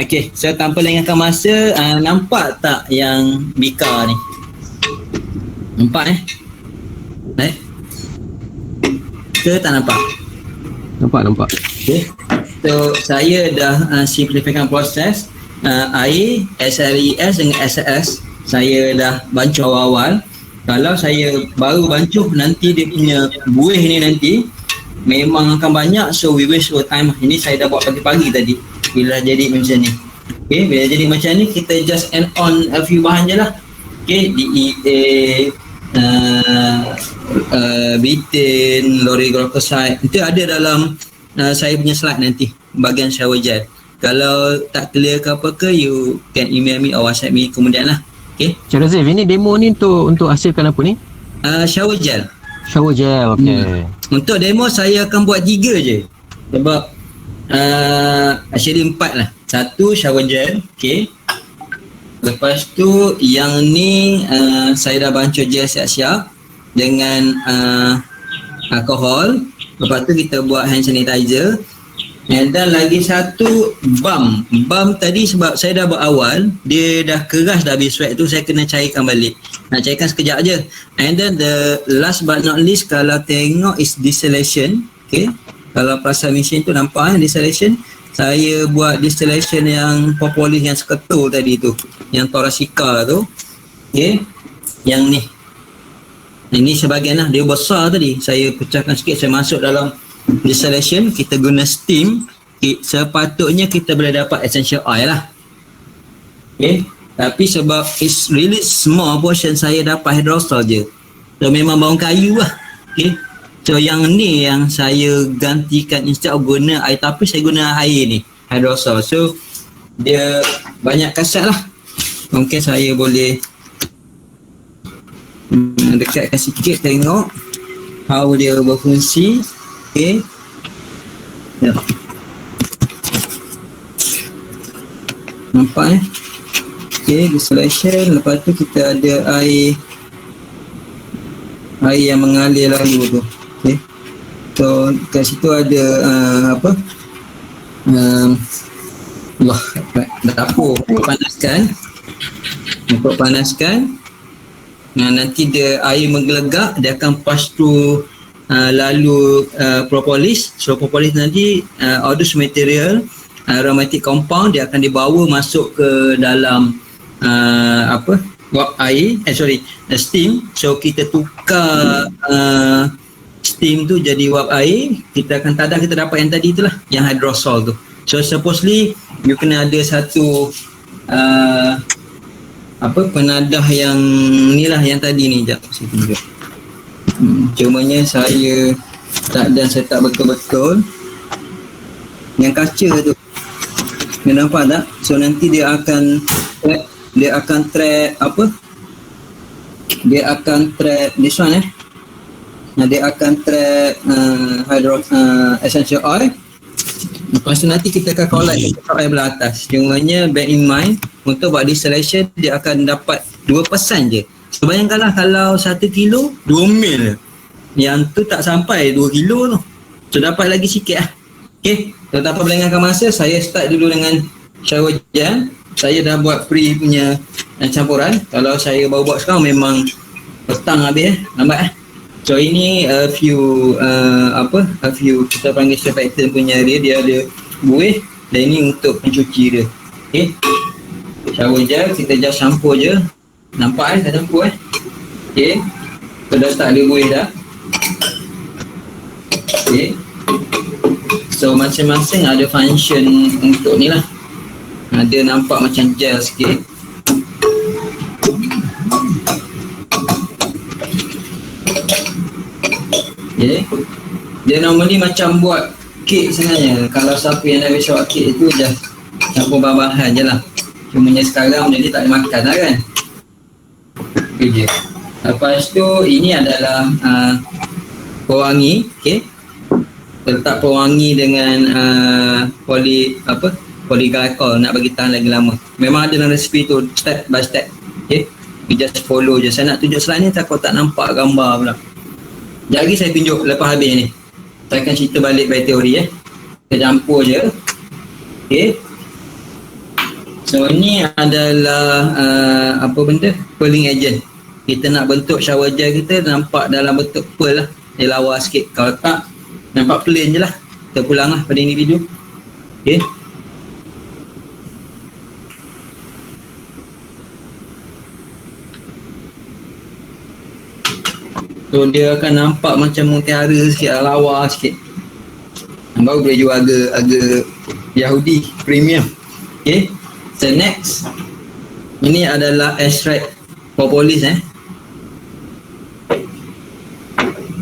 Okey, so tanpa lengahkan masa, nampak tak yang Bika ni? Nampak Ke tak nampak? Nampak. Okay. So saya dah simplifikan proses air, SLES dengan SLS. Saya dah bancuh awal-awal. Kalau saya baru bancuh, nanti dia punya buih ni nanti memang akan banyak, so we waste our time. Ini saya dah buat pagi-pagi tadi. Bila jadi macam ni, okay, bila jadi macam ni, kita just add on a few bahan je lah. Okay, DEA, betaine, lauryl glycoside, itu ada dalam saya punya slide nanti bahagian shower gel. Kalau tak clear ke apa ke, you can email me or WhatsApp me kemudian lah. Okay, Cik Razif, ini demo ni untuk hasilkan apa ni? shower gel. Shower gel, okey. Untuk demo saya akan buat 3 je. Sebab actually 4 lah. 1 shower gel, okay. Lepas tu yang ni saya dah bancuh gel siap-siap dengan alkohol. Lepas tu kita buat hand sanitizer. And then lagi satu balm. Balm tadi sebab saya dah buat awal, dia dah keras dah habis sweat tu, saya kena cairkan balik. Nak cairkan sekejap je. And then the last but not least, kalau tengok is distillation. Okay, kalau pasal mesin tu nampak distillation. Saya buat distillation yang propolis yang seketul tadi tu, yang Torasica tu. Okay, yang ni. Ini sebahagian lah, dia besar tadi. Saya pecahkan sikit, saya masuk dalam distillation. Kita guna steam. Sepatutnya kita boleh dapat essential oil lah. Okay, tapi sebab it's really small portion, saya dapat hydrosol je. So memang bawang kayu lah. Okay, so yang ni yang saya gantikan, instead of guna air tapis, saya guna air ni, hydrosol. So dia banyak kasat lah. Mungkin saya boleh dekatkan sikit, tengok how dia berfungsi. Okay, ya. Nampak Okay, distillation. Lepas tu kita ada air yang mengalir lalu tu. Okay, so kat situ ada dapur untuk panaskan. Nanti dia air menggelegak, dia akan pass through lalu propolis. So propolis nanti odorous material, aromatic compound, dia akan dibawa masuk ke dalam wap air, steam. So kita tukar steam tu jadi wap air, kita akan tadah, kita dapat yang tadi itulah, yang hydrosol tu. So supposedly you kena ada satu penadah yang ni lah, yang tadi ni. Sekejap saya tunjuk. Cumanya saya saya tak betul-betul yang kaca tu. You nampak tak? So nanti dia akan trap this one dia akan trap essential oil. Lepas tu nanti kita akan collect essential oil belah atas. Cumanya bear in mind, untuk buat distillation dia akan dapat 2% je. So bayangkanlah kalau 1 kilo 2 mil, yang tu tak sampai 2 kilo tu. So dapat lagi sikit lah. Okay, so tanpa melengahkan masa, saya start dulu dengan shower gel. Saya dah buat pre punya campuran. Kalau saya baru buat sekarang memang petang habis lambat So ini a few kita panggil surfactant punya dia ada buih, dan ini untuk pencuci dia. Okay, shower gel kita just campur je. Nampak saya campur Okay, so dah start ada buih dah. Okay, so masing-masing ada function untuk ni lah. Dia nampak macam gel sikit. Okay, dia normally macam buat kek sebenarnya. Kalau siapa yang dah biasa buat kek itu dah campur bahan-bahan je lah. Cumanya sekarang jadi tak ada makan lah kan. Okay je. Lepas tu ini adalah pewangi. Okay, letak pewangi dengan polyglycol nak bagi tahan lagi lama. Memang ada dalam resipi tu, step by step. Okay, you just follow je. Saya nak tunjuk slide ni takut tak nampak gambar pula. Sekejap lagi saya tunjuk lepas habis ni. Saya akan cerita balik by teori Kita campur je. Okay, So ni adalah apa benda? Pearling agent. Kita nak bentuk shower gel kita nampak dalam bentuk pearl lah. Dia lawa sikit. Kalau tak, nampak plain je lah. Kita pulang lah pada individu. Okay. So dia akan nampak macam mutiara sikit, lawa sikit. Baru boleh jual harga Yahudi premium. Okay. So next, ini adalah extract propolis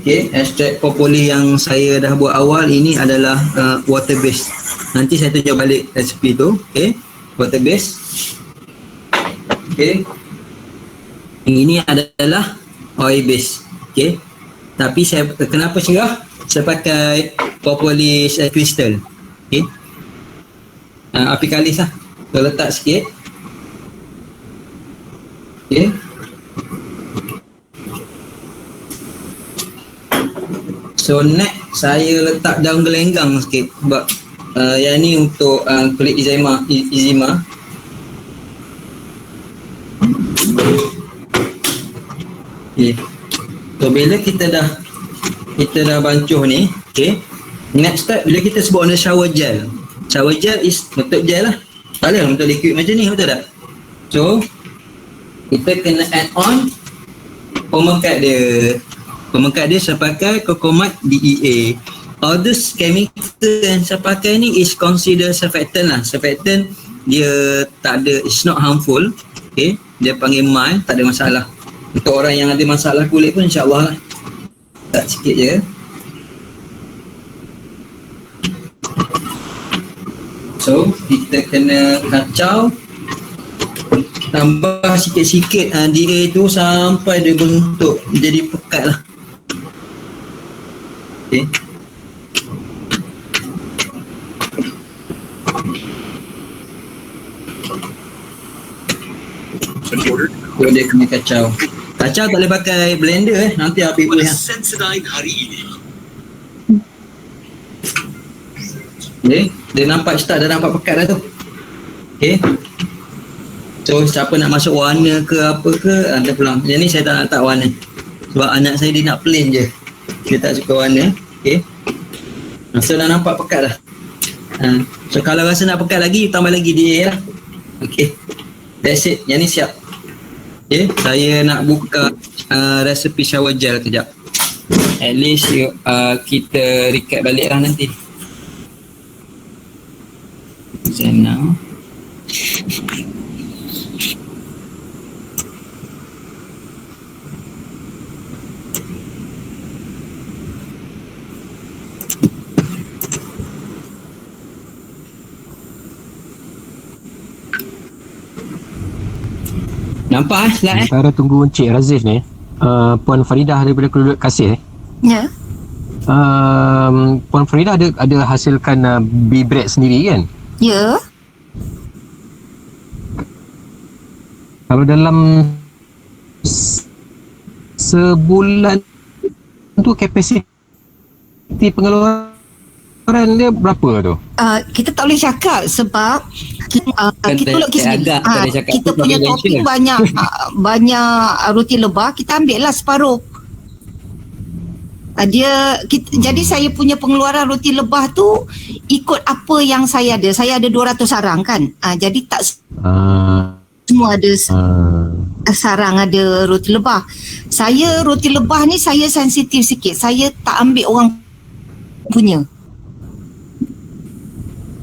Okay, extract propolis yang saya dah buat awal ini adalah water base. Nanti saya tunjuk balik resipi tu. Okay, water base. Okay, ini adalah oil base. Okay, tapi saya kenapa cerah? Saya pakai propolis crystal. Okay, api kalis lah. So letak sikit. Okay. So next saya letak daun gelenggang sikit sebab yang ni untuk kulit eczema. Okay. So bila kita dah bancuh ni, okay. Next step bila kita sebut on shower gel. Shower gel is bentuk gel lah. Tak boleh bentuk liquid macam ni, betul tak? So kita kena add on pemekat dia saya pakai Cocomat DEA. All this chemical yang saya pakai ni is consider surfactant lah. Surfactant dia tak ada, it's not harmful. Okay, dia panggil mild, tak ada masalah. Untuk orang yang ada masalah kulit pun insyaAllah lah. Tak sikit je. So kita kena kacau, tambah sikit-sikit DA tu sampai dia bentuk jadi pekat lah. Okay. So dia kena kacau. Kacau tak boleh pakai blender nanti api boleh. Okay. Dia nampak start dah nampak pekat dah tu. Okay. So siapa nak masuk warna ke apa ke anda pulang. Yang ni saya tak nak letak warna sebab anak saya dia nak plain je, dia tak suka warna. Okay. So dah nampak pekat dah. So kalau rasa nak pekat lagi tambah lagi dia lah. Okay, that's it. Yang ni siap. Okay, saya nak buka resepi shower gel kejap. At least kita recap balik lah nanti. So now nampak slide Sekarang tunggu Encik Razif ni, Puan Faridah daripada Kelulut Kasih. Ya. Puan Faridah ada hasilkan bee bread sendiri kan? Ya. Kalau dalam sebulan tu kapasiti pengeluaran dia berapa tu? Kita tak boleh cakap sebab kita lukis sendiri. Kita punya topping banyak roti lebah, kita ambil lah separuh. Jadi saya punya pengeluaran roti lebah tu ikut apa yang saya ada. Saya ada 200 sarang kan. Jadi tak semua ada sarang ada roti lebah. Saya roti lebah ni saya sensitif sikit. Saya tak ambil orang punya.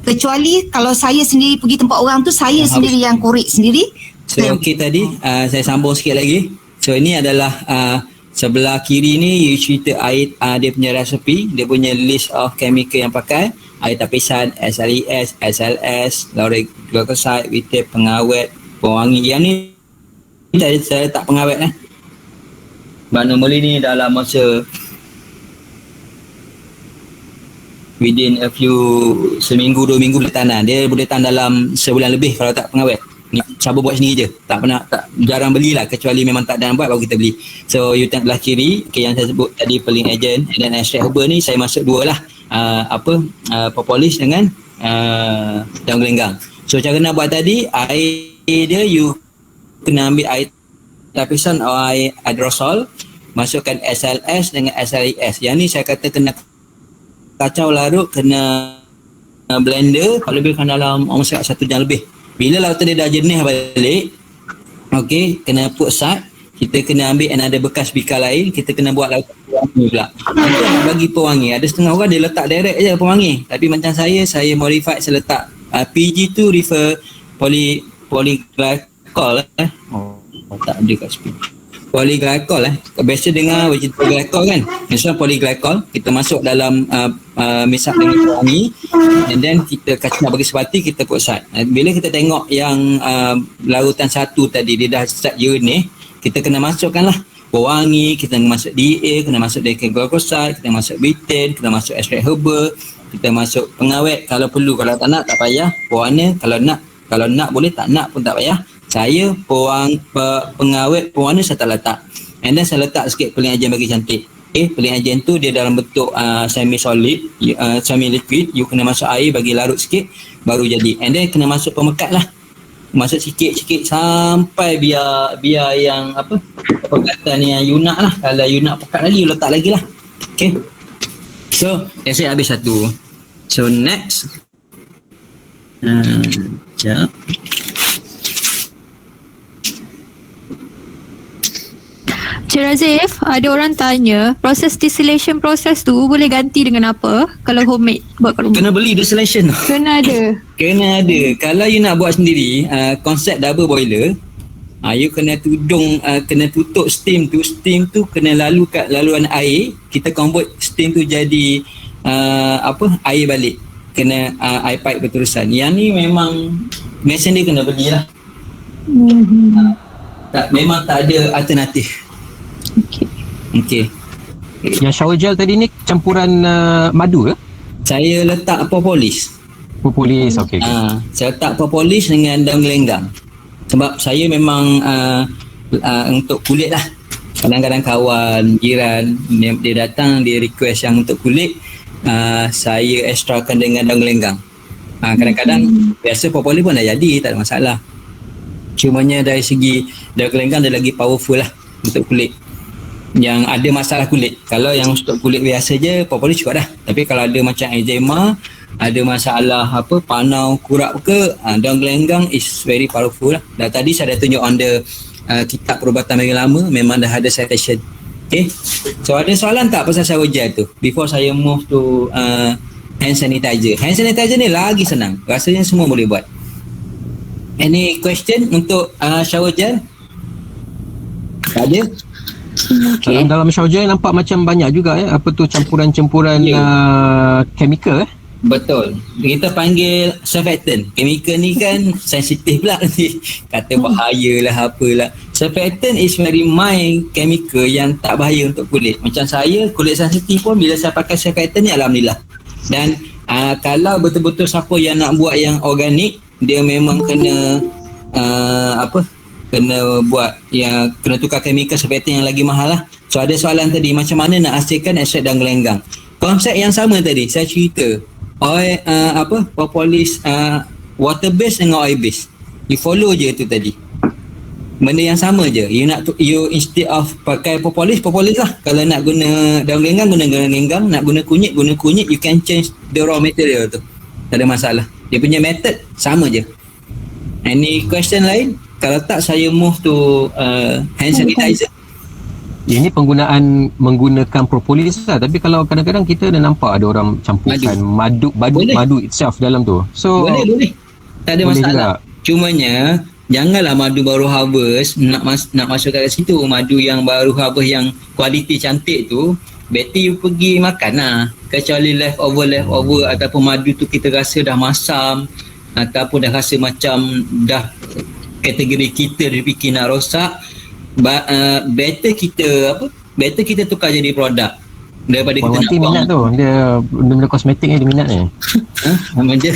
Kecuali kalau saya sendiri pergi tempat orang tu, saya sendiri yang korek sendiri. So okey tadi saya sambung sikit lagi. So ini adalah sebelah kiri ni you cerita air dia punya resepi, dia punya list of chemical yang pakai, air tapisan, SLES, SLS, lauric glucoside, vitab, pengawet, pewangi. Yang ni saya tak pengawet normally ni dalam masa within a few seminggu 2 minggu boleh tahan. Dia boleh tahan dalam sebulan lebih kalau tak pengawet. Ni cuba buat sendiri je. Jarang belilah kecuali memang tak ada yang buat baru kita beli. So you tengok belah kiri, okay, yang saya sebut tadi pearling agent dan extract herba ni saya masuk dua lah. Propolis dengan daun gelenggang. So cara nak buat tadi, air dia you kena ambil air lapisan air aerosol, masukkan SLS dengan SLES. Yang ni saya kata kena kacau larut, kena blender, kalau lebihkan dalam masa 1 jam lebih. Bila lautan dia dah jenis balik, okey, kena put sat, kita kena ambil another bekas bikar lain, kita kena buat lautan pewangi pula. Kita nak bagi pewangi. Ada setengah orang dia letak direct je pewangi. Tapi macam saya modify, saya letak PG tu refer polyglycol tak ada kat sini. Polyglycol biasa dengar vegetable glycol kan. Misalnya polyglycol kita masuk dalam misak dengan pewangi, and then kita kacau bagi sepati, kita put sat. Bila kita tengok yang larutan satu tadi dia dah start jernih, kita kena masukkan lah pewangi, kita kena masuk DA, kena masuk decaen glucoside, kita masuk betaine, kita masuk ekstrak herba, kita masuk pengawet kalau perlu. Kalau tak nak tak payah. Pewarna kalau nak boleh, tak nak pun tak payah. Saya pengawet pewarna saya tak letak. And then saya letak sikit peeling agent bagi cantik. Peeling agent tu dia dalam bentuk semi solid, semi liquid. You kena masuk air bagi larut sikit baru jadi. And then kena masuk pemekat lah. Masuk sikit-sikit sampai biar yang pekatan yang you nak lah. Kalau you nak pekat lagi, you letak lagi lah. Okay. So, saya habis satu. So, next. Sekejap. Cik Razif, ada orang tanya, proses distillation proses tu boleh ganti dengan apa kalau homemade buat kat rumah? Kena beli distillation tu. Kena ada. Kena ada. Kalau you nak buat sendiri, konsep double boiler, you kena kena tutup steam tu kena lalu kat laluan air, kita convert steam tu jadi air balik. Kena air pipe berterusan. Yang ni memang mesin dia kena belilah. Memang tak ada alternatif. Okey. Yang shower gel tadi ni campuran madu ke? Saya letak propolis. Propolis, okey. Saya letak propolis dengan daun gelenggang. Sebab saya memang untuk kulit lah. Kadang-kadang kawan, jiran, dia datang, dia request yang untuk kulit, saya ekstrakan dengan daun gelenggang. Kadang-kadang biasa propolis pun dah jadi, tak ada masalah. Cumanya dari segi daun gelenggang dia lagi powerful lah untuk kulit yang ada masalah kulit. Kalau yang untuk kulit biasa je, propolis cukup dah. Tapi kalau ada macam eczema, ada masalah panau, kurap ke, daun gelenggang is very powerful lah. Dan tadi saya dah tunjuk on the kitab perubatan bagi lama, memang dah ada citation. Okay. So ada soalan tak pasal shower gel tu? Before saya move to hand sanitizer. Hand sanitizer ni lagi senang. Rasanya semua boleh buat. Any question untuk shower gel? Tak ada? Okay. Dalam shower gel nampak macam banyak juga campuran-campuran chemical Betul. Kita panggil surfactant. Chemical ni kan sensitif pula nanti. Kata bahaya lah apalah. Surfactant is very mild chemical yang tak bahaya untuk kulit. Macam saya, kulit sensitif pun bila saya pakai surfactant ni alhamdulillah. Dan kalau betul-betul siapa yang nak buat yang organik, dia memang kena kena buat yang kena tukar chemical surfactant yang lagi mahal lah. So ada soalan tadi, macam mana nak hasilkan ekstrak daun gelenggang? Konsep yang sama tadi saya cerita. Oil propolis water base dengan oil base. You follow je tu tadi. Benda yang sama je. You instead of pakai propolis lah. Kalau nak guna daun gelenggang, guna daun gelenggang. Nak guna kunyit, you can change the raw material tu. Tak ada masalah. Dia punya method sama je. Any question lain? Kalau tak, saya move to hand sanitizer. Ini menggunakan propolis lah. Tapi kalau kadang-kadang kita dah nampak ada orang campurkan madu itself dalam tu. So boleh. Tak ada masalah. Cumanya janganlah madu baru harvest nak masukkan kat situ. Madu yang baru harvest yang kualiti cantik tu, better you pergi makan lah. Kecuali leftover ataupun madu tu kita rasa dah masam ataupun dah rasa macam dah kategori kita dia fikir nak rosak, better kita tukar jadi produk daripada kita nak buang. Minat tu dia benda kosmetik ni dia minat ni. Memang je.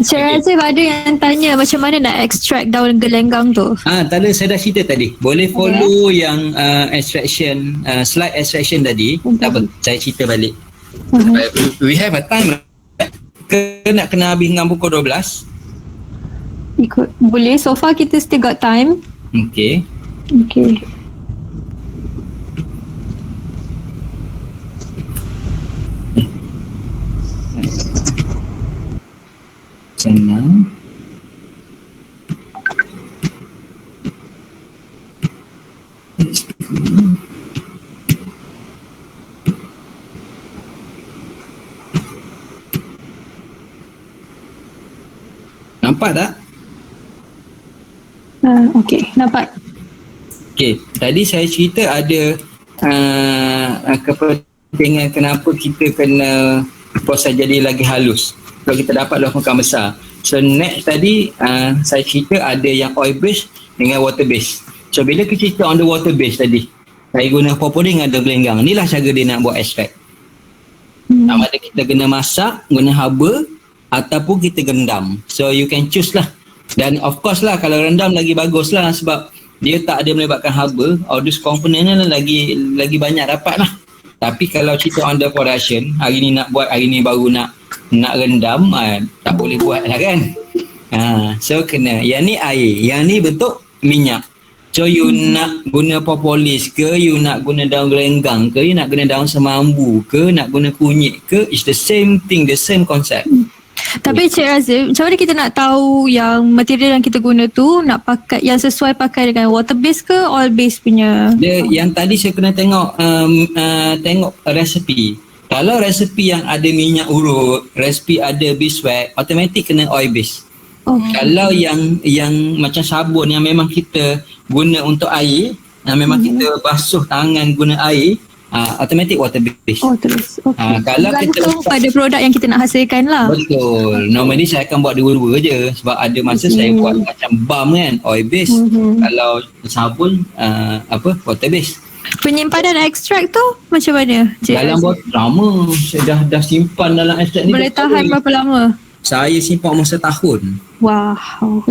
Saya rasa ada yang tanya macam mana nak extract daun gelenggang tu. Tadi saya dah cerita tadi. Boleh follow yang extraction slide extraction tadi. Tak apa, saya cerita balik. We have a time. ke nak kena habis dengan pukul 12? Ikut. Boleh. So far kita still got time. Okay. Okay. Senang. Nampak tak? Okay, nampak. Okay, tadi saya cerita ada kepentingan kenapa kita kena proses jadi lagi halus kalau kita dapat dalam makan besar. So next tadi saya cerita ada yang oil base dengan water base. So bila kita cerita on the water base tadi, saya guna popoding ada gelenggang. Inilah cara dia nak buat extract. Sama ada kita kena masak, guna haba ataupun kita rendam. So you can choose lah. Dan of course lah kalau rendam lagi bagus lah sebab dia tak ada melibatkan haba. All these component lagi banyak dapat lah. Tapi kalau cerita on the production, hari ni nak buat, hari ni baru nak rendam, tak boleh buat lah kan. So kena, yang ni air, yang ni bentuk minyak. So you nak guna propolis ke, you nak guna daun gelenggang ke, you nak guna daun semambu ke, nak guna kunyit ke, it's the same thing, the same concept. Tapi Cik Razif, macam mana kita nak tahu yang material yang kita guna tu nak pakai, yang sesuai pakai dengan water base ke oil base punya? Yang tadi saya kena tengok tengok resepi. Kalau resepi yang ada minyak urut, resepi ada beeswax, automatik kena oil base. Kalau yang macam sabun yang memang kita guna untuk air, yang memang kita basuh tangan guna air, automatic water base. Terus. Okay. Kalau kita pada produk yang kita nak hasilkan lah. Betul. Normally saya akan buat dua-dua je sebab ada masa saya buat macam balm kan, oil base. Kalau sabun water base. Penyimpanan ekstrak tu macam mana? Dalam botol lama. Saya dah simpan dalam ekstrak ni. Boleh tahan berapa lama? Saya simpan masa setahun. Wow.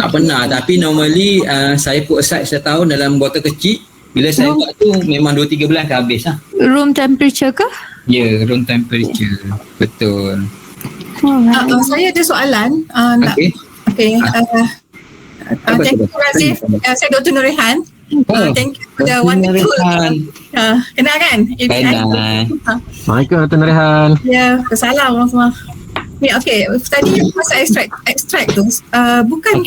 Tak pernah, tapi normally saya put aside setahun dalam botol kecil. Bila saya buat tu memang 2-3 bulan akan habis lah. Room temperature ke? Ya, room temperature. Betul. Saya ada soalan. Okey. Thank you Razif. Saya Dr. Nurihan. Thank you for the wonderful. Kenal kan? Kenal. Assalamualaikum Dr. Nurihan. Ya, salam semua. Ya, okay. Tadi pasal extract tu, bukan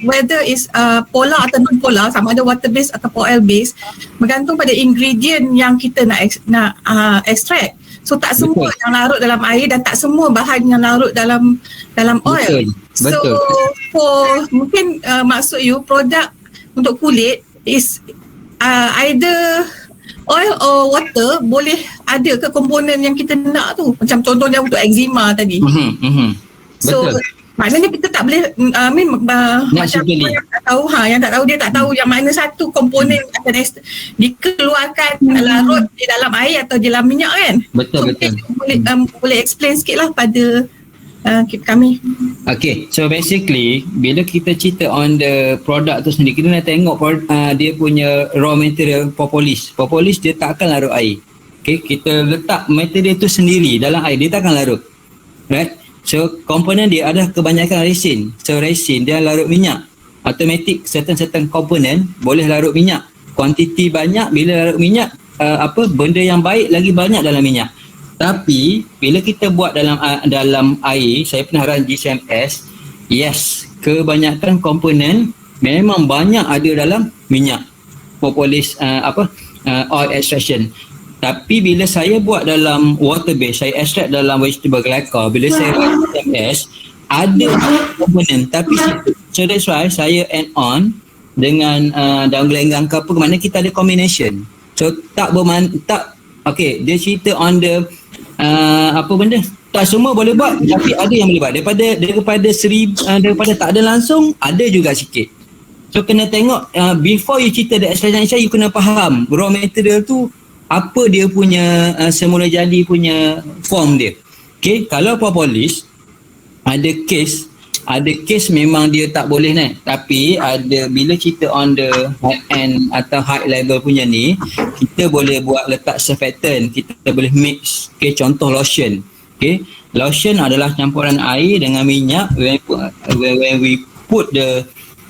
whether is polar atau non polar, sama ada water base atau oil base, bergantung pada ingredient yang kita nak extract. So tak semua yang larut dalam air dan tak semua bahan yang larut dalam oil. Betul. So for mungkin maksud you produk untuk kulit is either oil or water boleh ada ke komponen yang kita nak tu, macam contohnya untuk eczema tadi. So betul. maknanya kita tak boleh macam yang tak tahu yang tak tahu dia tak tahu yang mana satu komponen akan dikeluarkan larut di dalam air atau di dalam minyak kan. Betul. Boleh explain sikit lah pada kami. Okay, so basically bila kita cerita on the product tu sendiri, kita nak tengok dia punya raw material propolis. Propolis dia tak akan larut air. Okay, kita letak material tu sendiri dalam air, dia tak akan larut. Right? So komponen dia ada kebanyakan resin. So resin dia larut minyak. Automatic certain komponen boleh larut minyak. Kuantiti banyak, bila larut minyak benda yang baik lagi banyak dalam minyak. Tapi bila kita buat dalam air, saya pernah run GCMS, yes, kebanyakan komponen memang banyak ada dalam minyak. Propolis oil extraction. Tapi bila saya buat dalam water base, saya extract dalam vegetable glycol, bila saya run GCMS, ada komponen tapi so that's why saya add on dengan daun gelenggang ke apa, mana kita ada combination. So okay, dia cerita on the tak semua boleh buat, tapi ada yang boleh buat. Daripada tak ada langsung, ada juga sikit. So kena tengok before you cerita the extraction, you kena faham raw material tu apa dia punya semula jadi punya form dia. Okay, kalau propolis ada case memang dia tak boleh tapi ada bila cerita on the high end atau high level punya ni, kita boleh buat letak surfactant, kita boleh mix. Okay, contoh lotion. Okay, Lotion adalah campuran air dengan minyak. When we put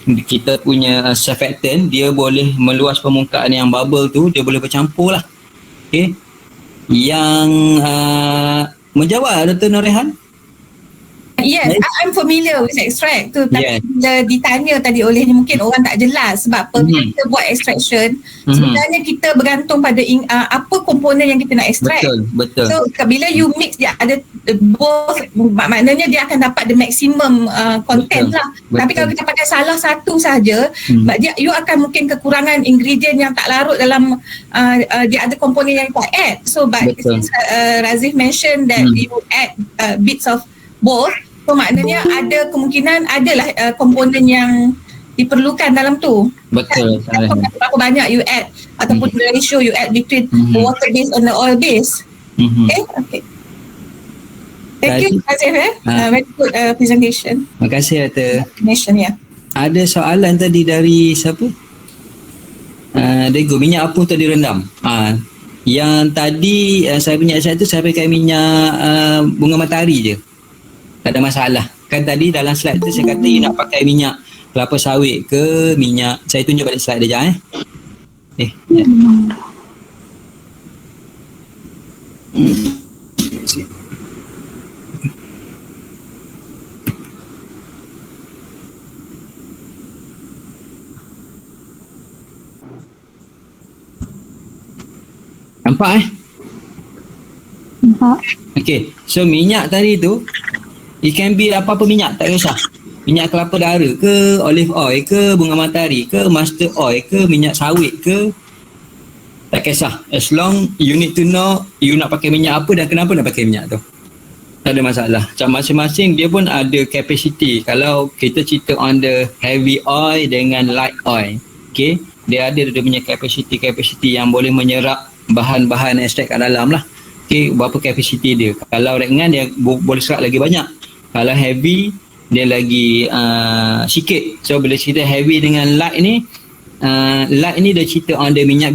kita punya surfactant, dia boleh meluas permukaan yang bubble tu, dia boleh bercampur lah. Okay. Yang menjawab Dr. Norehan? Yes, I'm familiar with extract tu. Tapi bila ditanya tadi olehnya, mungkin orang tak jelas sebab apa kita buat extraction. Sebenarnya kita bergantung pada apa komponen yang kita nak extract. Betul. So bila you mix, dia ada both, maknanya dia akan dapat the maximum content lah. Tapi kalau kita pakai salah satu saja, you akan mungkin kekurangan ingredient yang tak larut dalam dia ada komponen yang tak add. So but since Razif mentioned that you add bits of both, so maknanya ada kemungkinan adalah komponen yang diperlukan dalam tu. Betul. Berapa banyak you add ataupun the ratio you add between the water base and the oil base. Okay. Thank you, Azif. Very good presentation. Terima kasih, Dr. Ya. Ada soalan tadi dari siapa? Dego, minyak apa untuk direndam? Yang tadi saya punya extract tu saya pakai minyak bunga matahari je. Tak ada masalah. Kan tadi dalam slide tu saya kata you nak pakai minyak kelapa sawit ke minyak. Saya tunjuk pada slide dia Nampak Nampak. Okay. So minyak tadi tu, it can be apa-apa minyak, tak kisah. Minyak kelapa dara ke, olive oil ke, bunga matahari ke, mustard oil ke, minyak sawit ke, tak kisah. As long you need to know you nak pakai minyak apa dan kenapa nak pakai minyak tu. Tak ada masalah. Macam masing-masing dia pun ada capacity. Kalau kita cerita on the heavy oil dengan light oil, okay, dia ada dia punya capacity yang boleh menyerap bahan-bahan ekstrak kat dalam lah. Okay, berapa capacity dia. Kalau ringan dia boleh serap lagi banyak. Kalau heavy dia lagi sikit. So bila cerita heavy dengan light ni, light ni dia cerita on the minyak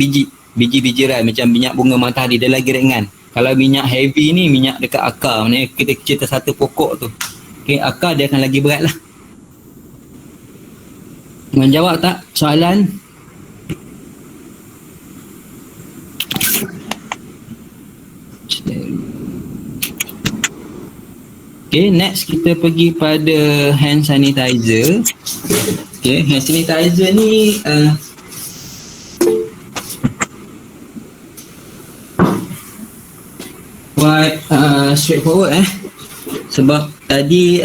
biji-bijiran macam minyak bunga matahari, dia lagi ringan. Kalau minyak heavy ni minyak dekat akar, maknanya kita cerita satu pokok tu. Okay, akar dia akan lagi berat lah. Menjawab tak soalan? Okay, next kita pergi pada hand sanitizer. Okay, hand sanitizer ni quite straightforward sebab tadi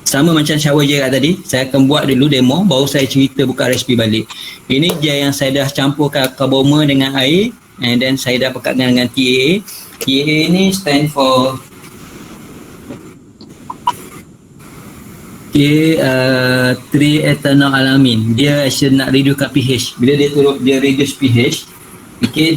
sama macam shower gel tadi, saya akan buat dulu demo baru saya cerita buka resipi balik. Ini gel yang saya dah campurkan carbomer dengan air and then saya dah pekatkan dengan TAA. TAA ni stand for triethanol alamin. Dia actually nak reducekan pH. Bila dia turun, dia reduce pH, okay,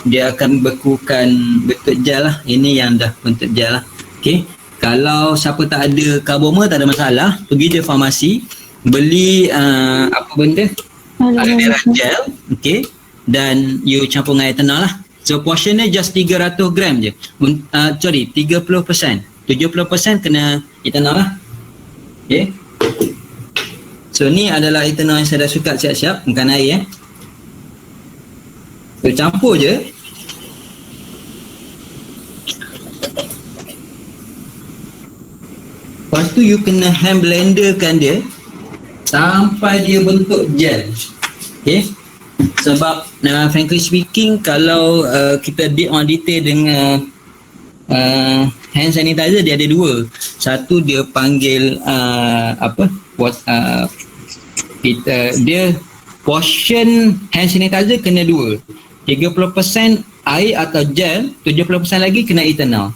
dia akan bekukan bentuk gel lah. Ini yang dah bentuk gel lah. Okay. Kalau siapa tak ada carbomer, tak ada masalah, pergi je farmasi, beli apa benda, aloe vera gel, okay, dan you campur dengan ethanol lah. So portion dia just 300 gram je. 30%. 70% kena ethanol lah. Okay. So ni adalah ethanol yang saya dah suka siap-siap, bukan air So campur je. Lepas tu you kena hand blenderkan dia sampai dia bentuk gel. Okay. Sebab frankly speaking, kalau kita deep on detail dengan hand sanitizer, dia ada dua. Satu dia panggil dia portion hand sanitizer kena dua. 30% air atau gel, 70% lagi kena ethanol.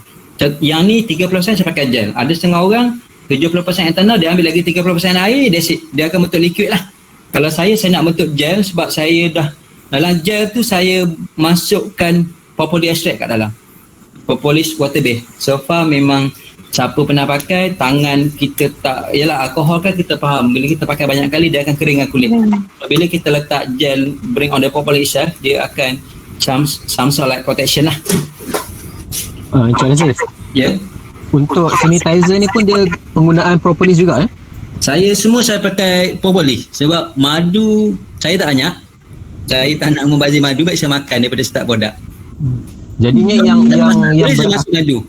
Yang ni 30% saya pakai gel. Ada setengah orang 70% ethanol, dia ambil lagi 30% air, that's it. Dia akan bentuk liquid lah. Kalau saya nak bentuk gel sebab saya dah dalam gel tu saya masukkan propolis extract kat dalam. Propolis water base. So far memang siapa pernah pakai, tangan kita tak, yalah alkohol kan kita faham, bila kita pakai banyak kali dia akan keringkan kulit. So, bila kita letak gel bring on the propolis itself, dia akan some sort like protection lah. Encik Aziz. Ya. Untuk sanitizer ni pun dia penggunaan propolis juga Saya pakai propolis sebab madu saya tak banyak. Saya tak nak membazir madu, baik saya makan daripada start produk. Jadinya yang masuk madu.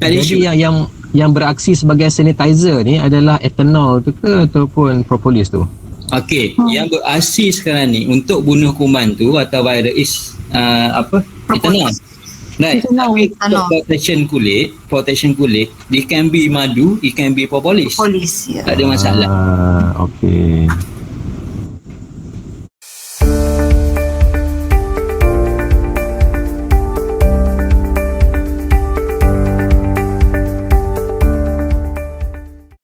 jadi yang beraksi sebagai sanitizer ni adalah ethanol tu ke ataupun propolis tu? Okey, yang beraksi sekarang ni untuk bunuh kuman tu atau virus ethanol. Right. Tapi untuk protection kulit, it can be madu, it can be propolis. Polis, ya. Tak ada masalah. Okey.